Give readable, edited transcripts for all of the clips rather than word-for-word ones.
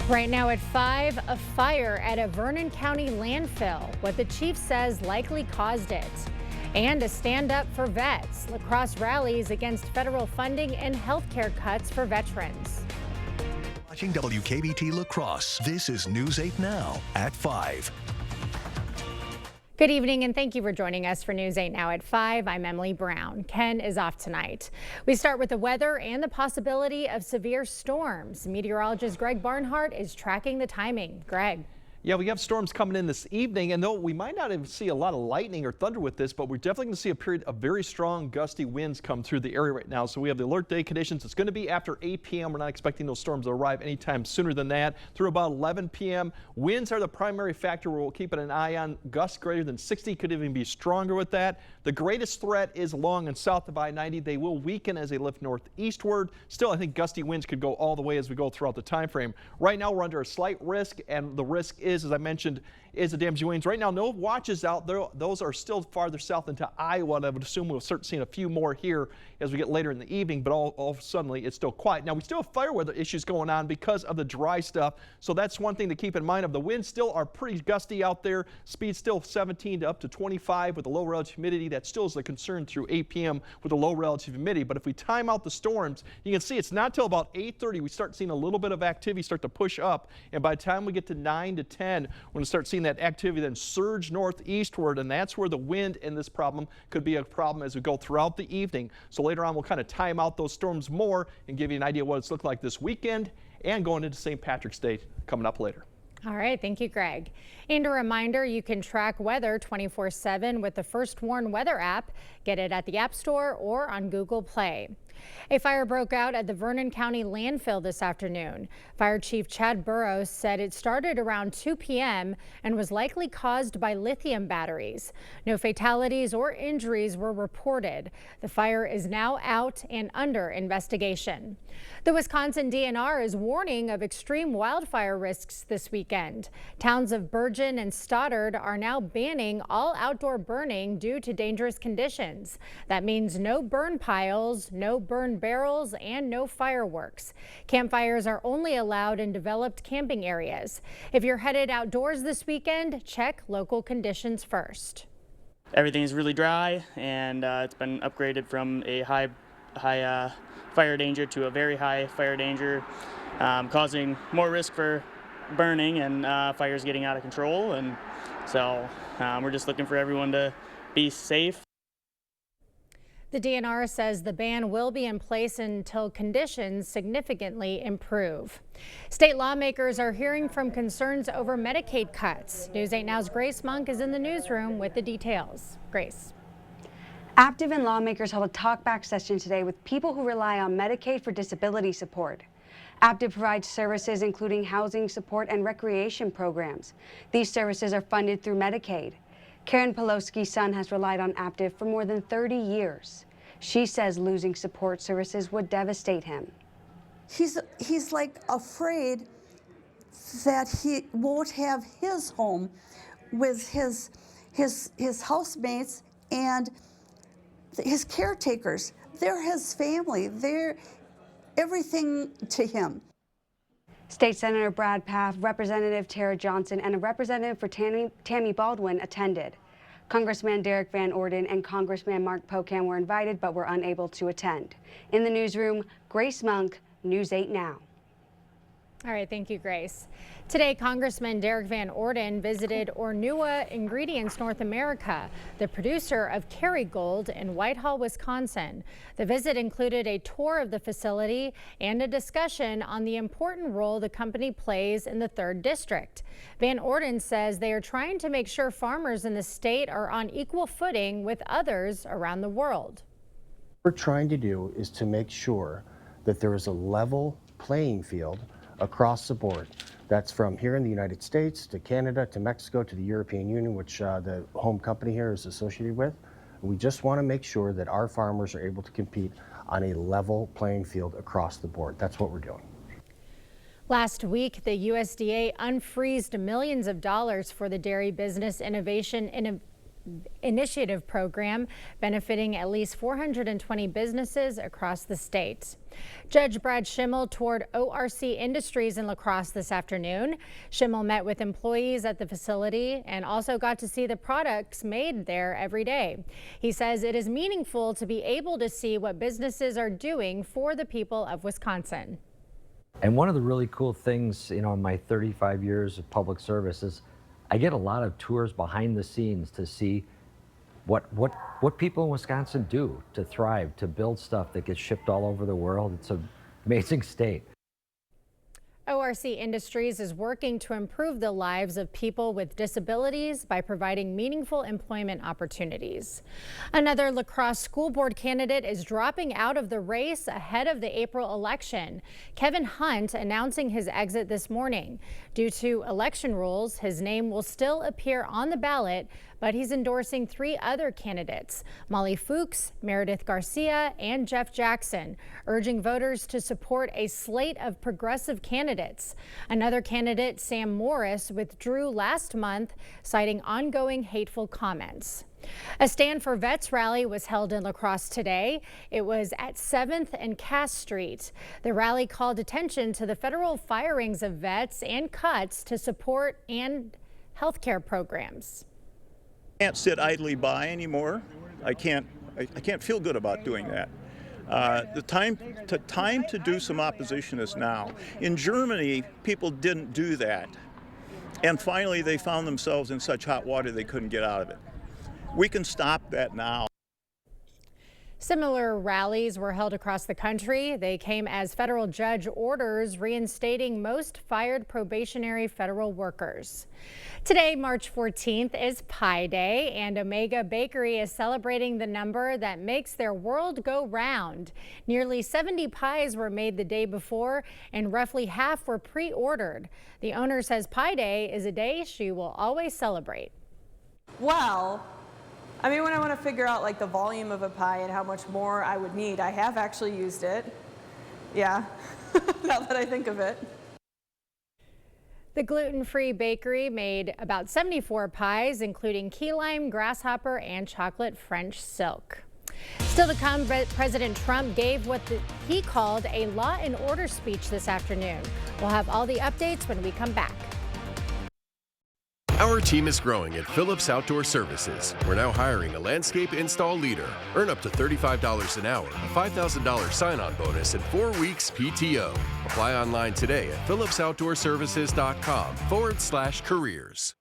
Right now at 5, a fire at a Vernon County landfill. What the chief says likely caused it. And a stand up for vets. La Crosse rallies against federal funding and health care cuts for veterans. Watching WKBT La Crosse, this is News 8 Now at 5. Good evening and thank you for joining us for News 8 Now at 5. I'm Emily Brown. Ken is off tonight. We start with the weather and the possibility of severe storms. Meteorologist Greg Barnhart is tracking the timing. Greg. Yeah, we have storms coming in this evening, and though we might not even see a lot of lightning or thunder with this, but we're definitely going to see a period of very strong gusty winds come through the area right now. So we have the alert day conditions. It's going to be after 8 p.m. We're not expecting those storms to arrive anytime sooner than that. Through about 11 p.m. Winds are the primary factor we'll keep an eye on. Gusts greater than 60 could even be stronger with that. The greatest threat is along and south of I-90. They will weaken as they lift northeastward. Still, I think gusty winds could go all the way as we go throughout the time frame. Right now, we're under a slight risk, and the risk is, as I mentioned, is the damaging winds. Right now, no watches out there. Those are still farther south into Iowa, and I would assume we'll start seeing a few more here as we get later in the evening, but all of a sudden it's still quiet. Now, we still have fire weather issues going on because of the dry stuff, so that's one thing to keep in mind. The winds still are pretty gusty out there. Speed still 17 to up to 25 with the low relative humidity. That still is a concern through 8 p.m. with the low relative humidity, but if we time out the storms, you can see it's not till about 8:30 we start seeing a little bit of activity start to push up, and by the time we get to 9 to 10, we're going to start seeing that activity then surge northeastward, and that's where the wind in this problem could be a problem as we go throughout the evening. So later on, we'll kind of time out those storms more and give you an idea of what it's looked like this weekend and going into St. Patrick's Day coming up later. All right, thank you, Greg. And a reminder, you can track weather 24/7 with the First Warn Weather app. Get it at the App Store or on Google Play. A fire broke out at the Vernon County landfill this afternoon. Fire Chief Chad Burrows said it started around 2 p.m. and was likely caused by lithium batteries. No fatalities or injuries were reported. The fire is now out and under investigation. The Wisconsin DNR is warning of extreme wildfire risks this weekend. Towns of Bergen and Stoddard are now banning all outdoor burning due to dangerous conditions. That means no burn piles, no burn barrels, and no fireworks. Campfires are only allowed in developed camping areas. If you're headed outdoors this weekend, check local conditions first. Everything is really dry, and it's been upgraded from a high fire danger to a very high fire danger, causing more risk for burning and fires getting out of control. And so we're just looking for everyone to be safe. The DNR says the ban will be in place until conditions significantly improve. State lawmakers are hearing from concerns over Medicaid cuts. News 8 Now's Grace Monk is in the newsroom with the details. Grace. Active and lawmakers held a talkback session today with people who rely on Medicaid for disability support. Aptiv provides services including housing support and recreation programs. These services are funded through Medicaid. Karen Pelowski's son has relied on Aptiv for more than 30 years. She says losing support services would devastate him. He's like afraid that he won't have his home with his housemates and his caretakers. They're his family. They're everything to him. State Senator Brad Pfaff, Representative Tara Johnson, and a representative for Tammy Baldwin attended. Congressman Derek Van Orden and Congressman Mark Pocan were invited but were unable to attend. In the newsroom, Grace Monk, News 8 Now. All right, thank you, Grace. Today, Congressman Derek Van Orden visited Ornua Ingredients North America, the producer of Kerrygold in Whitehall, Wisconsin. The visit included a tour of the facility and a discussion on the important role the company plays in the 3rd District. Van Orden says they are trying to make sure farmers in the state are on equal footing with others around the world. What we're trying to do is to make sure that there is a level playing field across the board. That's from here in the United States to Canada to Mexico to the European Union, which the home company here is associated with. We just want to make sure that our farmers are able to compete on a level playing field across the board. That's what we're doing. Last week, the USDA unfreezed millions of dollars for the Dairy Business Initiative program benefiting at least 420 businesses across the state. Judge Brad Schimmel toured ORC Industries in La Crosse this afternoon. Schimmel met with employees at the facility and also got to see the products made there every day. He says it is meaningful to be able to see what businesses are doing for the people of Wisconsin. And one of the really cool things, in my 35 years of public service is I get a lot of tours behind the scenes to see what people in Wisconsin do to thrive, to build stuff that gets shipped all over the world. It's an amazing state. ORC Industries is working to improve the lives of people with disabilities by providing meaningful employment opportunities. Another La Crosse school board candidate is dropping out of the race ahead of the April election. Kevin Hunt announcing his exit this morning. Due to election rules, his name will still appear on the ballot, but he's endorsing 3 other candidates, Molly Fuchs, Meredith Garcia, and Jeff Jackson, urging voters to support a slate of progressive candidates. Another candidate, Sam Morris, withdrew last month, citing ongoing hateful comments. A Stand for Vets rally was held in La Crosse today. It was at 7th and Cass Street. The rally called attention to the federal firings of vets and cuts to support and health care programs. I can't sit idly by anymore. I can't feel good about doing that. The time to do some opposition is now. In Germany, people didn't do that. And finally, they found themselves in such hot water they couldn't get out of it. We can stop that now. Similar rallies were held across the country. They came as federal judge orders reinstating most fired probationary federal workers. Today, March 14th, is Pie Day, and Omega Bakery is celebrating the number that makes their world go round. Nearly 70 pies were made the day before, and roughly half were pre-ordered. The owner says Pie Day is a day she will always celebrate. Well, I mean, when I want to figure out like the volume of a pie and how much more I would need, I have actually used it. Yeah, now that I think of it. The gluten-free bakery made about 74 pies, including key lime, grasshopper, and chocolate French silk. Still to come, President Trump gave what he called a law and order speech this afternoon. We'll have all the updates when we come back. Our team is growing at Phillips Outdoor Services. We're now hiring a landscape install leader. Earn up to $35 an hour, a $5,000 sign-on bonus, and 4 weeks PTO. Apply online today at phillipsoutdoorservices.com/careers.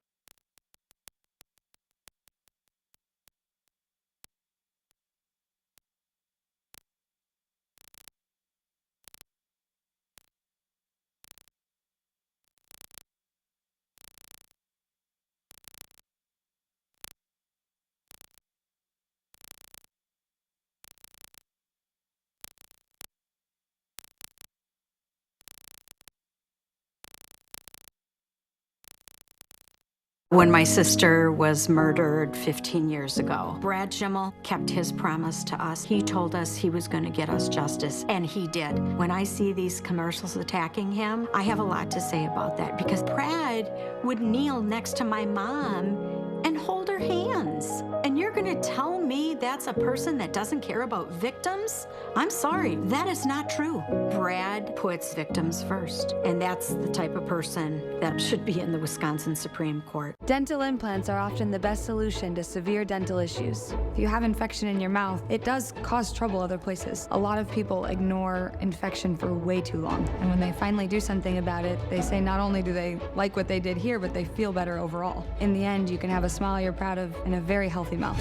When my sister was murdered 15 years ago, Brad Schimmel kept his promise to us. He told us he was going to get us justice, and he did. When I see these commercials attacking him, I have a lot to say about that, because Brad would kneel next to my mom and hold her hands. And you're going to tell me that's a person that doesn't care about victims? I'm sorry, that is not true. Brad puts victims first, and that's the type of person that should be in the Wisconsin Supreme Court. Dental implants are often the best solution to severe dental issues. If you have infection in your mouth, it does cause trouble other places. A lot of people ignore infection for way too long. And when they finally do something about it, they say not only do they like what they did here, but they feel better overall. In the end, you can have a smile you're proud of and a very healthy mouth.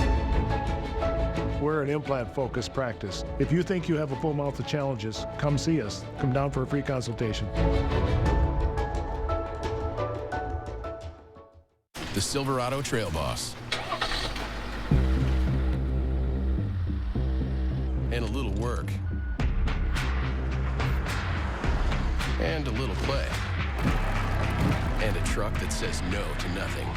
We're an implant-focused practice. If you think you have a full mouth of challenges, come see us. Come down for a free consultation. The Silverado Trail Boss. And a little work. And a little play. And a truck that says no to nothing.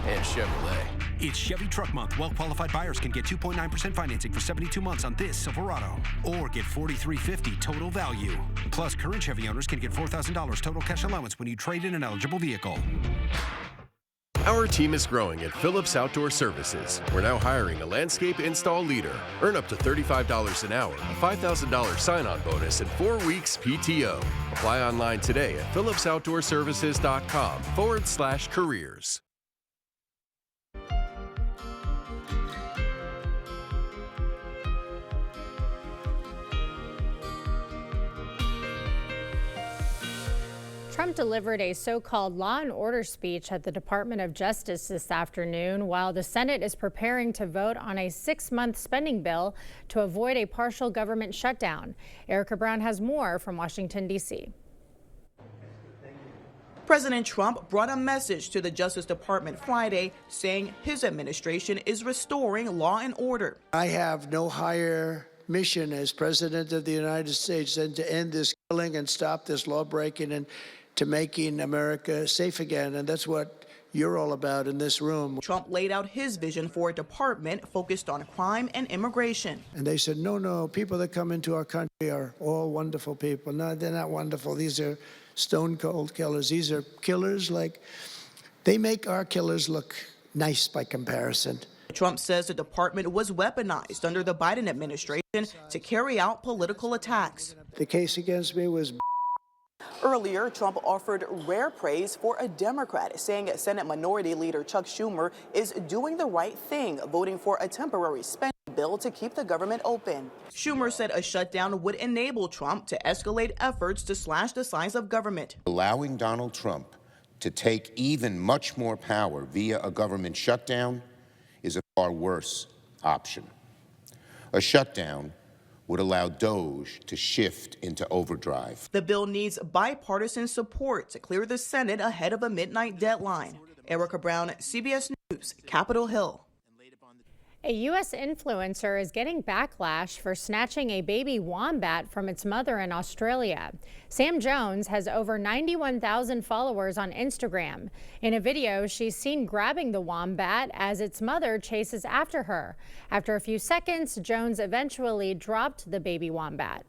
And Chevrolet. It's Chevy Truck Month. Well-qualified buyers can get 2.9% financing for 72 months on this Silverado. Or get $4,350 total value. Plus, current Chevy owners can get $4,000 total cash allowance when you trade in an eligible vehicle. Our team is growing at Phillips Outdoor Services. We're now hiring a landscape install leader. Earn up to $35 an hour, a $5,000 sign-on bonus, and 4 weeks PTO. Apply online today at phillipsoutdoorservices.com/careers. Trump delivered a so-called law and order speech at the Department of Justice this afternoon while the Senate is preparing to vote on a 6-month spending bill to avoid a partial government shutdown. Erica Brown has more from Washington, D.C. President Trump brought a message to the Justice Department Friday saying his administration is restoring law and order. I have no higher mission as President of the United States than to end this killing and stop this law breaking and to making America safe again. And that's what you're all about in this room. Trump laid out his vision for a department focused on crime and immigration. And they said, no, people that come into our country are all wonderful people. No, they're not wonderful. These are stone cold killers. These are killers they make our killers look nice by comparison. Trump says the department was weaponized under the Biden administration to carry out political attacks. The case against me was Earlier, Trump offered rare praise for a Democrat, saying Senate Minority Leader Chuck Schumer is doing the right thing, voting for a temporary spending bill to keep the government open. Schumer said a shutdown would enable Trump to escalate efforts to slash the size of government. Allowing Donald Trump to take even much more power via a government shutdown is a far worse option. A shutdown would allow DOJ to shift into overdrive. The bill needs bipartisan support to clear the Senate ahead of a midnight deadline. Erica Brown, CBS News, Capitol Hill. A U.S. influencer is getting backlash for snatching a baby wombat from its mother in Australia. Sam Jones has over 91,000 followers on Instagram. In a video, she's seen grabbing the wombat as its mother chases after her. After a few seconds, Jones eventually dropped the baby wombat.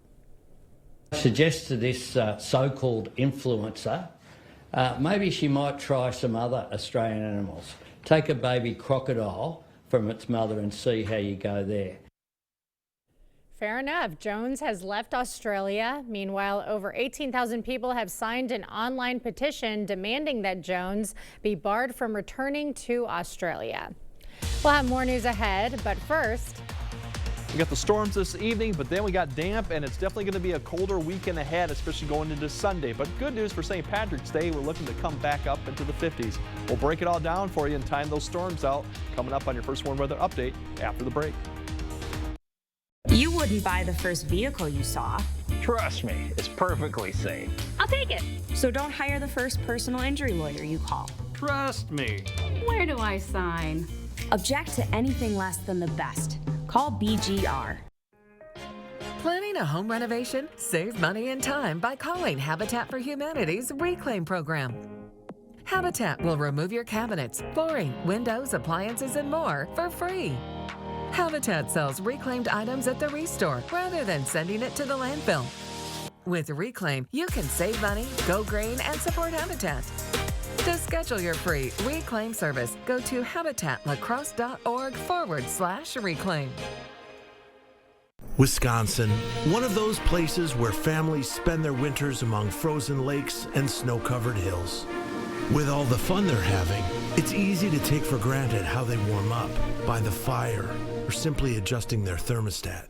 I suggest to this so-called influencer, maybe she might try some other Australian animals. Take a baby crocodile from its mother and see how you go there. Fair enough. Jones has left Australia. Meanwhile, over 18,000 people have signed an online petition demanding that Jones be barred from returning to Australia. We'll have more news ahead, but first, we got the storms this evening, but then we got damp, and it's definitely going to be a colder weekend ahead, especially going into Sunday. But good news for St. Patrick's Day, we're looking to come back up into the 50s. We'll break it all down for you and time those storms out. Coming up on your First Warn Weather Update after the break. You wouldn't buy the first vehicle you saw. Trust me, it's perfectly safe. I'll take it. So don't hire the first personal injury lawyer you call. Trust me. Where do I sign? Object to anything less than the best. Call BGR. Planning a home renovation? Save money and time by calling Habitat for Humanity's Reclaim program. Habitat will remove your cabinets, flooring, windows, appliances, and more for free. Habitat sells reclaimed items at the Restore rather than sending it to the landfill. With Reclaim, you can save money, go green, and support Habitat. To schedule your free Reclaim service, go to habitatlacrosse.org/reclaim. Wisconsin, one of those places where families spend their winters among frozen lakes and snow-covered hills. With all the fun they're having, it's easy to take for granted how they warm up by the fire or simply adjusting their thermostat.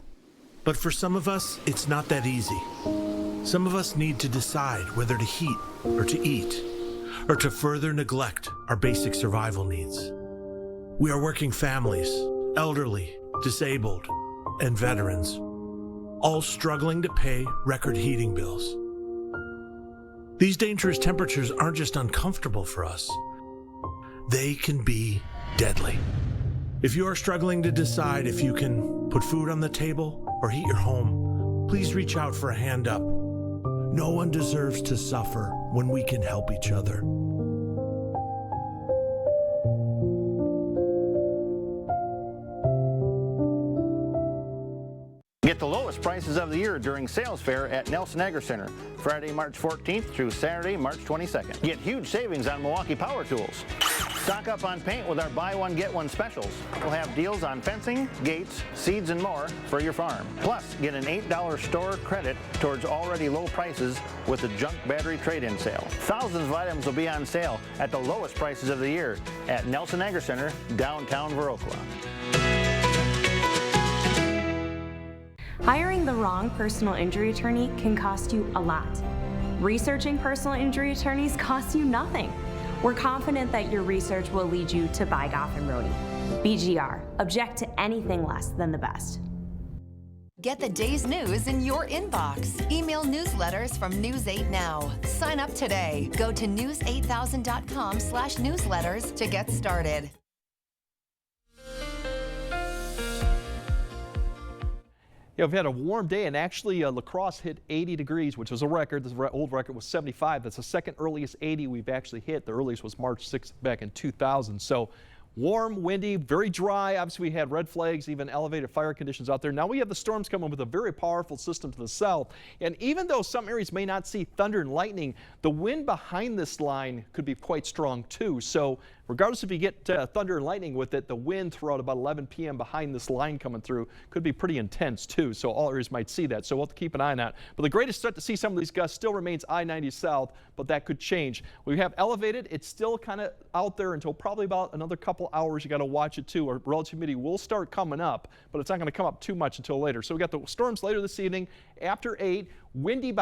But for some of us, it's not that easy. Some of us need to decide whether to heat or to eat, or to further neglect our basic survival needs. We are working families, elderly, disabled, and veterans, all struggling to pay record heating bills. These dangerous temperatures aren't just uncomfortable for us, they can be deadly. If you are struggling to decide if you can put food on the table or heat your home, please reach out for a hand up. No one deserves to suffer when we can help each other. Get the lowest prices of the year during sales fair at Nelson Agri Center, Friday, March 14th through Saturday, March 22nd. Get huge savings on Milwaukee power tools. Stock up on paint with our buy one, get one specials. We'll have deals on fencing, gates, seeds, and more for your farm. Plus, get an $8 store credit towards already low prices with the junk battery trade-in sale. Thousands of items will be on sale at the lowest prices of the year at Nelson Agri Center, downtown Viroqua. Hiring the wrong personal injury attorney can cost you a lot. Researching personal injury attorneys costs you nothing. We're confident that your research will lead you to buy Goff and Rohde. BGR, object to anything less than the best. Get the day's news in your inbox. Email newsletters from News 8 Now. Sign up today. Go to news8000.com/newsletters to get started. Yeah, we've had a warm day, and actually La Crosse hit 80 degrees, which was a record. The old record was 75. That's the second earliest 80 we've actually hit. The earliest was March 6th back in 2000. So warm, windy, very dry. Obviously, we had red flags, even elevated fire conditions out there. Now we have the storms coming with a very powerful system to the south. And even though some areas may not see thunder and lightning, the wind behind this line could be quite strong too. So regardless if you get thunder and lightning with it, the wind throughout about 11 p.m. behind this line coming through could be pretty intense too. So all areas might see that. So we'll have to keep an eye on that. But the greatest threat to see some of these gusts still remains I-90 south, but that could change. We have elevated. It's still kind of out there until probably about another couple hours. You got to watch it too. Or relative humidity will start coming up, but it's not going to come up too much until later. So we got the storms later this evening after 8. Windy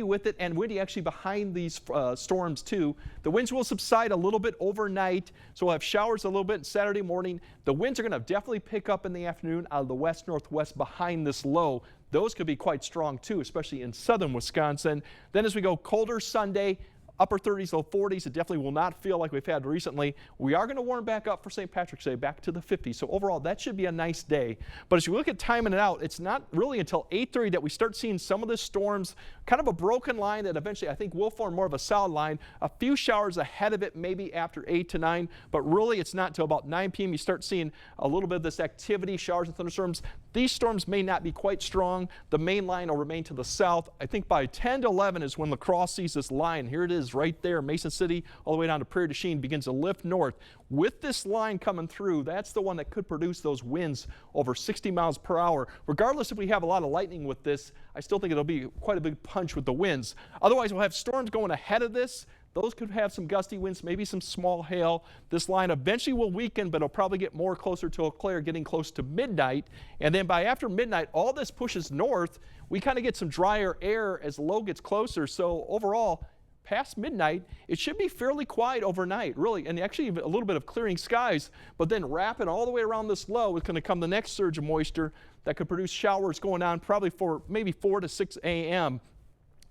with it, and windy actually behind these storms too. The winds will subside a little bit overnight, so we'll have showers a little bit Saturday morning. The winds are going to definitely pick up in the afternoon out of the west-northwest behind this low. Those could be quite strong too, especially in southern Wisconsin. Then as we go colder Sunday, upper 30s, low 40s. It definitely will not feel like we've had recently. We are going to warm back up for St. Patrick's Day, back to the 50s. So overall, that should be a nice day. But as you look at timing it out, it's not really until 8:30 that we start seeing some of the storms, kind of a broken line that eventually I think will form more of a solid line. A few showers ahead of it, maybe after 8 to 9. But really, it's not until about 9 p.m. you start seeing a little bit of this activity, showers and thunderstorms. These storms may not be quite strong. The main line will remain to the south. I think by 10 to 11 is when La Crosse sees this line. Here it is right there. Mason City all the way down to Prairie du Chien begins to lift north. With this line coming through, that's the one that could produce those winds over 60 miles per hour. Regardless if we have a lot of lightning with this, I still think it'll be quite a big punch with the winds. Otherwise, we'll have storms going ahead of this. Those could have some gusty winds, maybe some small hail. This line eventually will weaken, but it'll probably get more closer to Eau Claire, getting close to midnight. And then by after midnight, all this pushes north. We kind of get some drier air as the low gets closer. So overall, past midnight, it should be fairly quiet overnight, really, and actually a little bit of clearing skies. But then wrapping all the way around this low is going to come the next surge of moisture that could produce showers going on probably for maybe 4 to 6 a.m.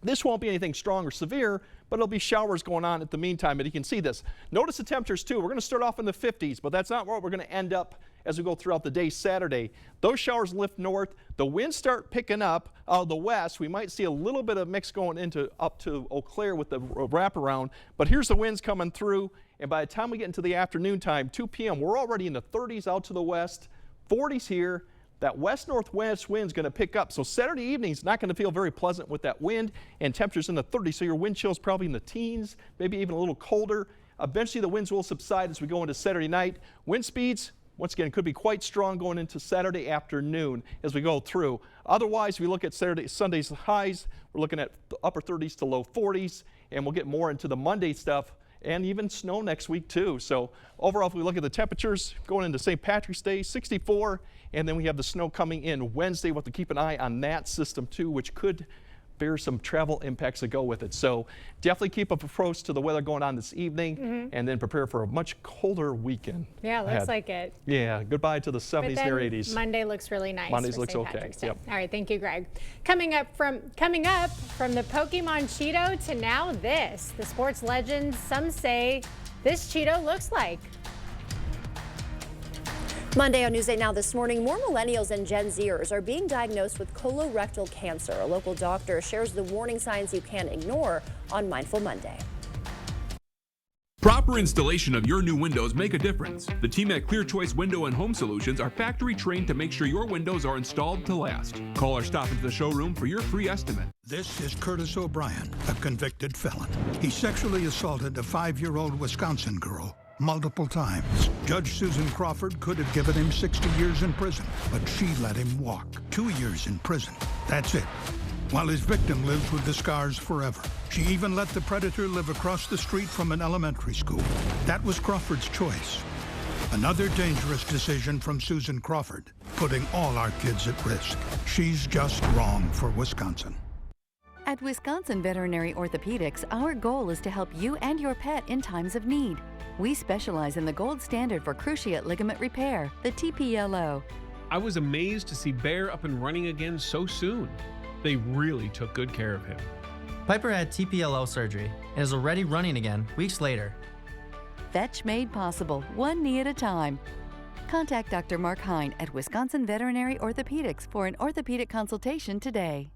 This won't be anything strong or severe, but it'll be showers going on at the meantime, and you can see this. Notice the temperatures too. We're going to start off in the 50s, but that's not where we're going to end up as we go throughout the day Saturday. Those showers lift north. The winds start picking up out of the west. We might see a little bit of mix going up to Eau Claire with the wraparound, but here's the winds coming through, and by the time we get into the afternoon time, 2 p.m., we're already in the 30s out to the west, 40s here. That west-northwest wind's going to pick up. So Saturday evening is not going to feel very pleasant with that wind, and temperatures in the 30s. So your wind chill's probably in the teens, maybe even a little colder. Eventually the winds will subside as we go into Saturday night. Wind speeds, once again, could be quite strong going into Saturday afternoon as we go through. Otherwise, if we look at Sunday's highs, we're looking at the upper 30s to low 40s, and we'll get more into the Monday stuff and even snow next week too. So overall, if we look at the temperatures going into St. Patrick's Day, 64, and then we have the snow coming in Wednesday. We'll have to keep an eye on that system too, which could bear some travel impacts that go with it. So definitely keep up approach to the weather going on this evening, and then prepare for a much colder weekend. Yeah, looks like it. Yeah, goodbye to the 70s, near 80s. Monday looks really nice. Mondays looks okay. Yep. All right, thank you, Greg. Coming up from the Pokemon Cheeto to now this. The sports legends, some say this Cheeto looks like. Monday on News 8 Now this morning, more millennials and Gen Zers are being diagnosed with colorectal cancer. A local doctor shares the warning signs you can't ignore on Mindful Monday. Proper installation of your new windows make a difference. The team at Clear Choice Window and Home Solutions are factory trained to make sure your windows are installed to last. Call or stop into the showroom for your free estimate. This is Curtis O'Brien, a convicted felon. He sexually assaulted a 5-year-old Wisconsin girl. multiple times. Judge Susan Crawford could have given him 60 years in prison, but she let him walk. 2 years in prison. That's it. While his victim lives with the scars forever. She even let the predator live across the street from an elementary school. That was Crawford's choice. Another dangerous decision from Susan Crawford, putting all our kids at risk. She's just wrong for Wisconsin. At Wisconsin Veterinary Orthopedics, our goal is to help you and your pet in times of need. We specialize in the gold standard for cruciate ligament repair, the TPLO. I was amazed to see Bear up and running again so soon. They really took good care of him. Piper had TPLO surgery and is already running again weeks later. Fetch made possible, one knee at a time. Contact Dr. Mark Hine at Wisconsin Veterinary Orthopedics for an orthopedic consultation today.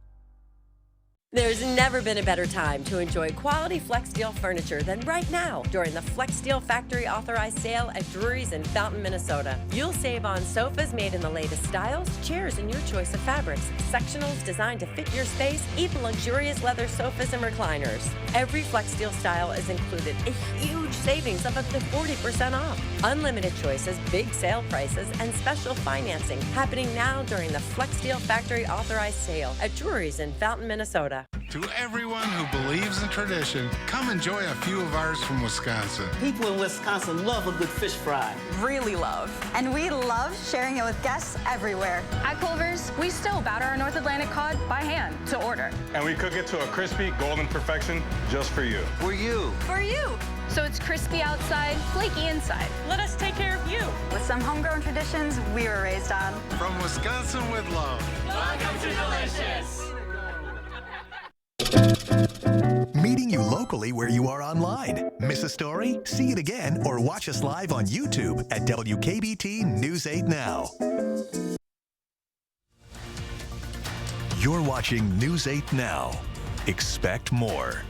There's never been a better time to enjoy quality FlexSteel furniture than right now during the FlexSteel Factory Authorized Sale at Drury's in Fountain, Minnesota. You'll save on sofas made in the latest styles, chairs in your choice of fabrics, sectionals designed to fit your space, even luxurious leather sofas and recliners. Every FlexSteel style is included a huge savings of up to 40% off. Unlimited choices, big sale prices, and special financing happening now during the FlexSteel Factory Authorized Sale at Drury's in Fountain, Minnesota. To everyone who believes in tradition, come enjoy a few of ours from Wisconsin. People in Wisconsin love a good fish fry. Really love. And we love sharing it with guests everywhere. At Culver's, we still batter our North Atlantic cod by hand to order. And we cook it to a crispy, golden perfection just for you. For you. For you. So it's crispy outside, flaky inside. Let us take care of you. With some homegrown traditions we were raised on. From Wisconsin with love. Welcome to Delicious. Meeting you locally where you are online. Miss a story? See it again or watch us live on YouTube at WKBT News 8 Now. You're watching News 8 Now. Expect more.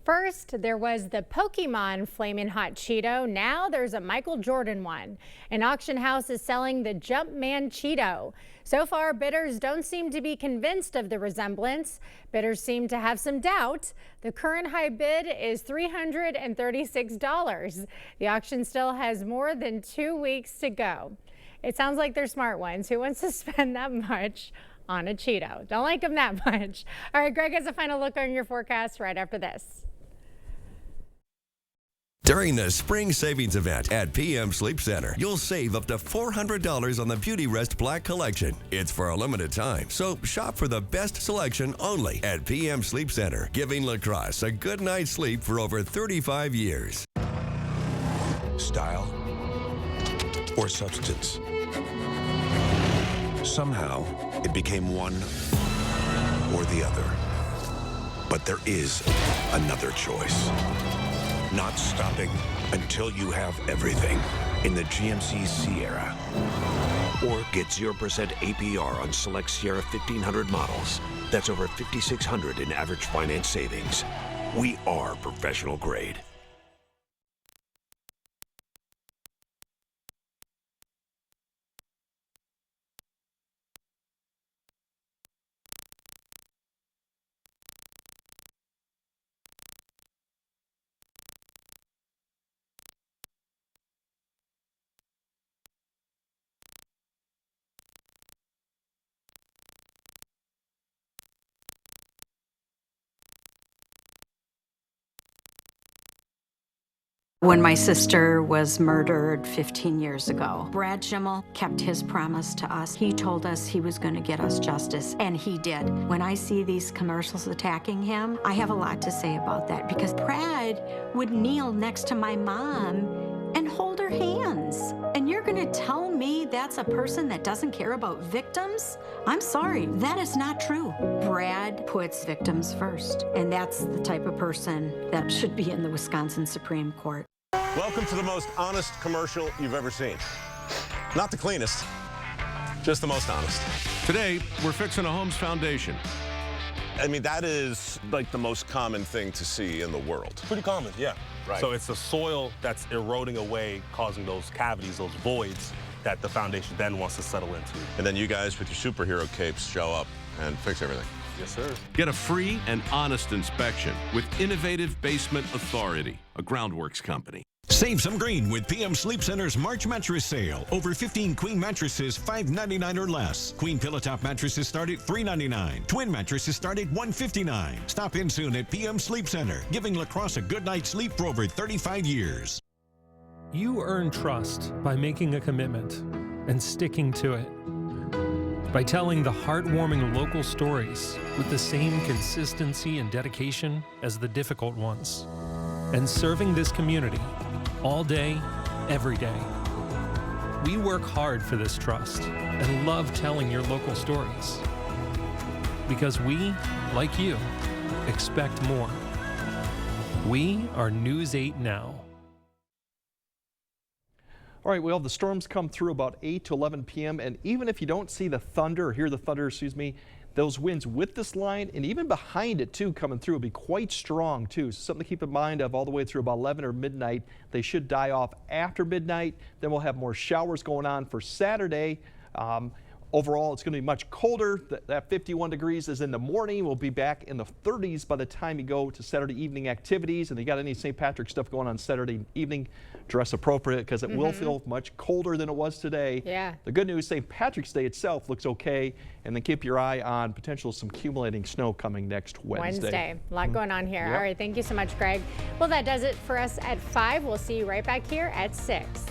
First, there was the Pokemon Flamin' Hot Cheeto. Now there's a Michael Jordan one. An auction house is selling the Jumpman Cheeto. So far, bidders don't seem to be convinced of the resemblance. Bidders seem to have some doubt. The current high bid is $336. The auction still has more than 2 weeks to go. It sounds like they're smart ones. Who wants to spend that much on a Cheeto? Don't like them that much. All right, Greg has a final look on your forecast right after this. During the spring savings event at PM Sleep Center, you'll save up to $400 on the Beauty Rest Black Collection. It's for a limited time, so shop for the best selection only at PM Sleep Center, giving La Crosse a good night's sleep for over 35 years. Style or substance? Somehow, it became one or the other. But there is another choice. Not stopping until you have everything in the GMC Sierra. Or get 0% APR on select Sierra 1500 models. That's over $5,600 in average finance savings. We are professional grade. When my sister was murdered 15 years ago, Brad Schimmel kept his promise to us. He told us he was going to get us justice, and he did. When I see these commercials attacking him, I have a lot to say about that, because Brad would kneel next to my mom and hold her hands. And you're going to tell me that's a person that doesn't care about victims? I'm sorry, that is not true. Brad puts victims first, and that's the type of person that should be in the Wisconsin Supreme Court. Welcome to the most honest commercial you've ever seen. Not the cleanest, just the most honest. Today, we're fixing a home's foundation. I mean, that is like the most common thing to see in the world. Pretty common, yeah. Right. So it's the soil that's eroding away, causing those cavities, those voids that the foundation then wants to settle into. And then you guys with your superhero capes show up and fix everything. Yes, sir. Get a free and honest inspection with Innovative Basement Authority, a Groundworks company. Save some green with PM Sleep Center's March mattress sale. Over 15 queen mattresses, $5.99 or less. Queen pillow top mattresses start at $3.99. Twin mattresses start at $159. Stop in soon at PM Sleep Center, giving La Crosse a good night's sleep for over 35 years. You earn trust by making a commitment and sticking to it. By telling the heartwarming local stories with the same consistency and dedication as the difficult ones. And serving this community all day, every day. We work hard for this trust and love telling your local stories. Because we, like you, expect more. We are News 8 Now. All right, well, the storms come through about 8 to 11 p.m. And even if you don't see the thunder or hear the thunder, those winds with this line and even behind it too coming through will be quite strong too. So something to keep in mind of all the way through about 11 or midnight. They should die off after midnight. Then we'll have more showers going on for Saturday. Overall, it's going to be much colder. That 51 degrees is in the morning. We'll be back in the 30s by the time you go to Saturday evening activities. And you got any St. Patrick's stuff going on Saturday evening, dress appropriate because it will feel much colder than it was today. Yeah. The good news, St. Patrick's Day itself looks okay. And then keep your eye on potential some accumulating snow coming next Wednesday. A lot going on here. Yep. All right. Thank you so much, Greg. Well, that does it for us at 5. We'll see you right back here at 6.